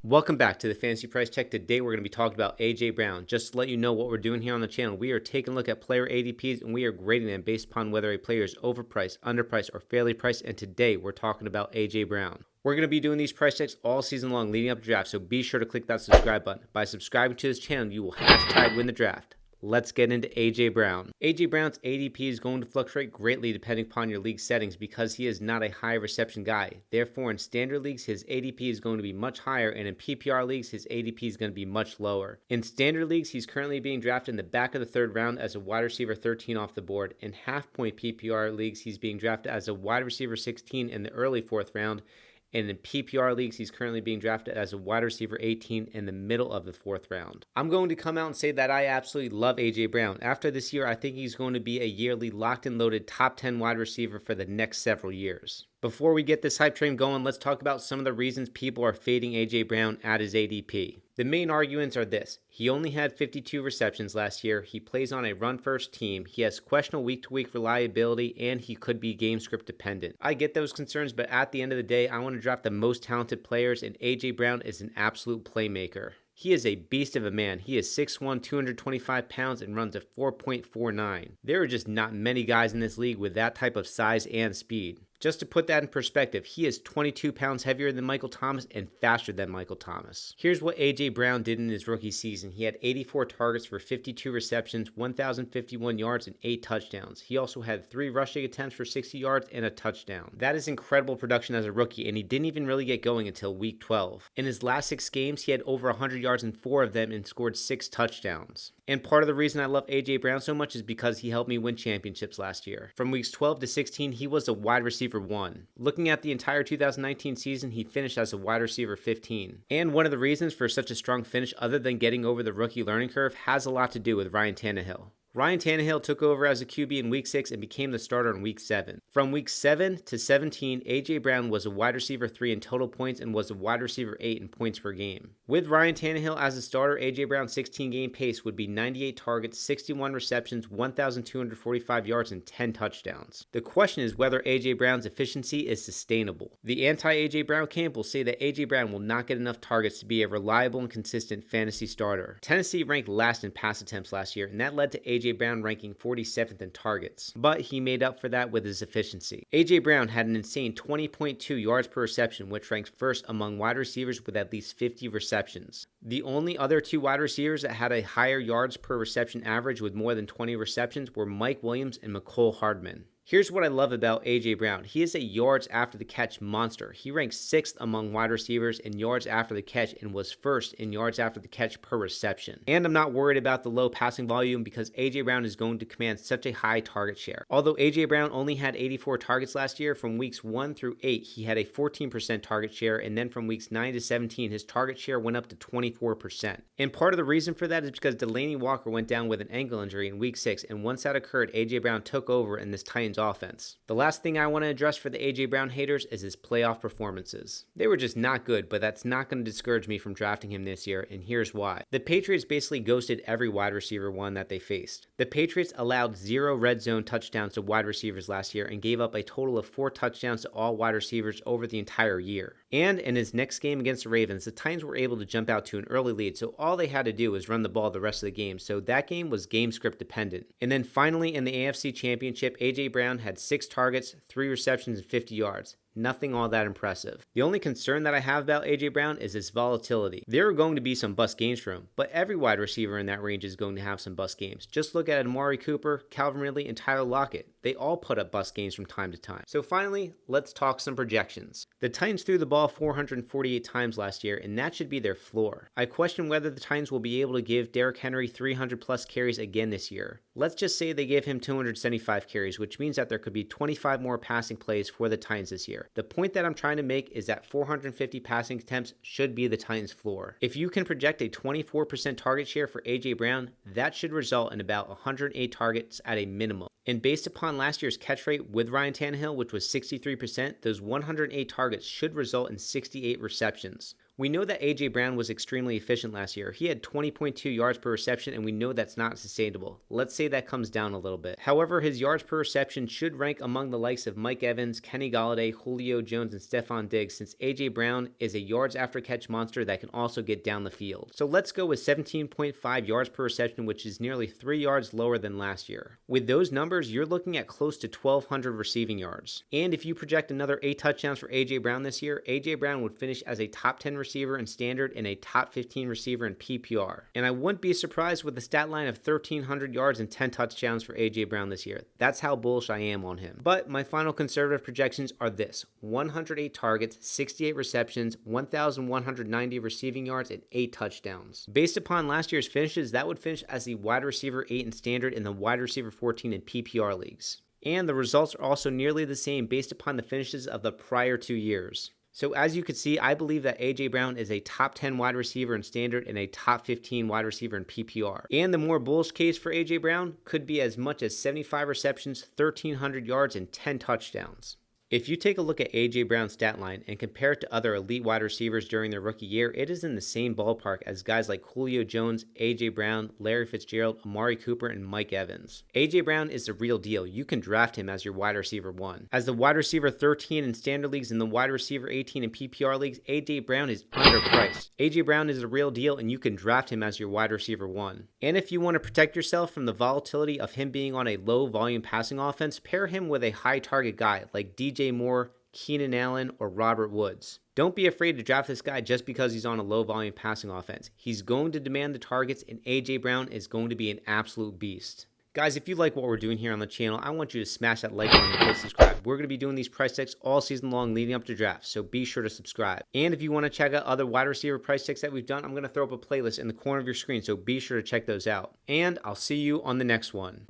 Welcome back to the Fantasy Price Check. Today we're going to be talking about A.J. Brown. Just to let you know what we're doing here on the channel, we are taking a look at player ADPs and we are grading them based upon whether a player is overpriced, underpriced, or fairly priced. And today we're talking about A.J. Brown. We're going to be doing these price checks all season long leading up to draft, so be sure to click that subscribe button. By subscribing to this channel, you will hashtag win the draft. Let's get into A.J. Brown. A.J. Brown's ADP is going to fluctuate greatly depending upon your league settings because he is not a high reception guy. Therefore, in standard leagues, his ADP is going to be much higher, and in PPR leagues, his ADP is going to be much lower. In standard leagues, he's currently being drafted in the back of the third round as a wide receiver 13 off the board. In half-point PPR leagues, he's being drafted as a wide receiver 16 in the early fourth round. And in PPR leagues, he's currently being drafted as a wide receiver 18 in the middle of the fourth round. I'm going to come out and say that I absolutely love A.J. Brown. After this year, I think he's going to be a yearly locked and loaded top 10 wide receiver for the next several years. Before we get this hype train going, let's talk about some of the reasons people are fading A.J. Brown at his ADP. The main arguments are this: he only had 52 receptions last year, he plays on a run-first team, he has questionable week-to-week reliability, and he could be game script dependent. I get those concerns, but at the end of the day, I want to draft the most talented players, and A.J. Brown is an absolute playmaker. He is a beast of a man. He is 6'1", 225 pounds, and runs a 4.49. There are just not many guys in this league with that type of size and speed. Just to put that in perspective, he is 22 pounds heavier than Michael Thomas and faster than Michael Thomas. Here's what A.J. Brown did in his rookie season. He had 84 targets for 52 receptions, 1,051 yards, and 8 touchdowns. He also had 3 rushing attempts for 60 yards and a touchdown. That is incredible production as a rookie, and he didn't even really get going until week 12. In his last 6 games, he had over 100 yards in 4 of them and scored 6 touchdowns. And part of the reason I love A.J. Brown so much is because he helped me win championships last year. From weeks 12 to 16, he was a wide receiver 1. Looking at the entire 2019 season, he finished as a wide receiver 15. And one of the reasons for such a strong finish, other than getting over the rookie learning curve, has a lot to do with Ryan Tannehill. Ryan Tannehill took over as a QB in Week 6 and became the starter in Week 7. From Week 7 to 17, A.J. Brown was a wide receiver 3 in total points and was a wide receiver 8 in points per game. With Ryan Tannehill as a starter, A.J. Brown's 16-game pace would be 98 targets, 61 receptions, 1,245 yards, and 10 touchdowns. The question is whether A.J. Brown's efficiency is sustainable. The anti-A.J. Brown camp will say that A.J. Brown will not get enough targets to be a reliable and consistent fantasy starter. Tennessee ranked last in pass attempts last year, and that led to A.J. Brown ranking 47th in targets, but he made up for that with his efficiency. A.J. Brown had an insane 20.2 yards per reception, which ranked first among wide receivers with at least 50 receptions. The only other 2 wide receivers that had a higher yards per reception average with more than 20 receptions were Mike Williams and McCole Hardman. Here's what I love about A.J. Brown. He is a yards after the catch monster. He ranks 6th among wide receivers in yards after the catch and was 1st in yards after the catch per reception. And I'm not worried about the low passing volume because A.J. Brown is going to command such a high target share. Although A.J. Brown only had 84 targets last year, from weeks 1 through 8, he had a 14% target share, and then from weeks 9 to 17, his target share went up to 24%. And part of the reason for that is because Delanie Walker went down with an ankle injury in week 6, and once that occurred, A.J. Brown took over in this Titans offense. The last thing I want to address for the A.J. Brown haters is his playoff performances. They were just not good, but that's not going to discourage me from drafting him this year, and here's why. The Patriots basically ghosted every wide receiver 1 that they faced. The Patriots allowed 0 red zone touchdowns to wide receivers last year and gave up a total of 4 touchdowns to all wide receivers over the entire year. And in his next game against the Ravens, the Titans were able to jump out to an early lead, so all they had to do was run the ball the rest of the game, so that game was game script dependent. And then finally in the AFC Championship, A.J. Brown had 6 targets, 3 receptions, and 50 yards. Nothing all that impressive. The only concern that I have about A.J. Brown is his volatility. There are going to be some bust games for him, but every wide receiver in that range is going to have some bust games. Just look at Amari Cooper, Calvin Ridley, and Tyler Lockett. They all put up bust games from time to time. So finally, let's talk some projections. The Titans threw the ball 448 times last year, and that should be their floor. I question whether the Titans will be able to give Derrick Henry 300 plus carries again this year. Let's just say they give him 275 carries, which means that there could be 25 more passing plays for the Titans this year. The point that I'm trying to make is that 450 passing attempts should be the Titans' floor. If you can project a 24% target share for A.J. Brown, that should result in about 108 targets at a minimum. And based upon last year's catch rate with Ryan Tannehill, which was 63%, those 108 targets should result in 68 receptions. We know that A.J. Brown was extremely efficient last year. He had 20.2 yards per reception, and we know that's not sustainable. Let's say that comes down a little bit. However, his yards per reception should rank among the likes of Mike Evans, Kenny Golladay, Julio Jones, and Stephon Diggs, since A.J. Brown is a yards after catch monster that can also get down the field. So let's go with 17.5 yards per reception, which is nearly 3 yards lower than last year. With those numbers, you're looking at close to 1,200 receiving yards. And if you project another 8 touchdowns for A.J. Brown this year, A.J. Brown would finish as a top 10 receiver in standard and a top 15 receiver in PPR. And I wouldn't be surprised with a stat line of 1,300 yards and 10 touchdowns for A.J. Brown this year. That's how bullish I am on him. But my final conservative projections are this: 108 targets, 68 receptions, 1,190 receiving yards, and 8 touchdowns. Based upon last year's finishes, that would finish as the wide receiver 8 in standard and the wide receiver 14 in PPR leagues. And the results are also nearly the same based upon the finishes of the prior 2 years. So as you can see, I believe that A.J. Brown is a top 10 wide receiver in standard and a top 15 wide receiver in PPR. And the more bullish case for A.J. Brown could be as much as 75 receptions, 1,300 yards, and 10 touchdowns. If you take a look at A.J. Brown's stat line and compare it to other elite wide receivers during their rookie year, it is in the same ballpark as guys like Julio Jones, A.J. Brown, Larry Fitzgerald, Amari Cooper, and Mike Evans. A.J. Brown is the real deal. You can draft him as your wide receiver 1. As the wide receiver 13 in standard leagues and the wide receiver 18 in PPR leagues, A.J. Brown is underpriced. A.J. Brown is the real deal, and you can draft him as your wide receiver 1. And if you want to protect yourself from the volatility of him being on a low volume passing offense, pair him with a high target guy like DJ Moore, Keenan Allen, or Robert Woods. Don't be afraid to draft this guy just because he's on a low volume passing offense. He's going to demand the targets, and A.J. Brown is going to be an absolute beast. Guys, if you like what we're doing here on the channel, I want you to smash that like button and hit subscribe. We're going to be doing these price checks all season long leading up to draft, so be sure to subscribe. And if you want to check out other wide receiver price checks that we've done, I'm going to throw up a playlist in the corner of your screen, so be sure to check those out. And I'll see you on the next one.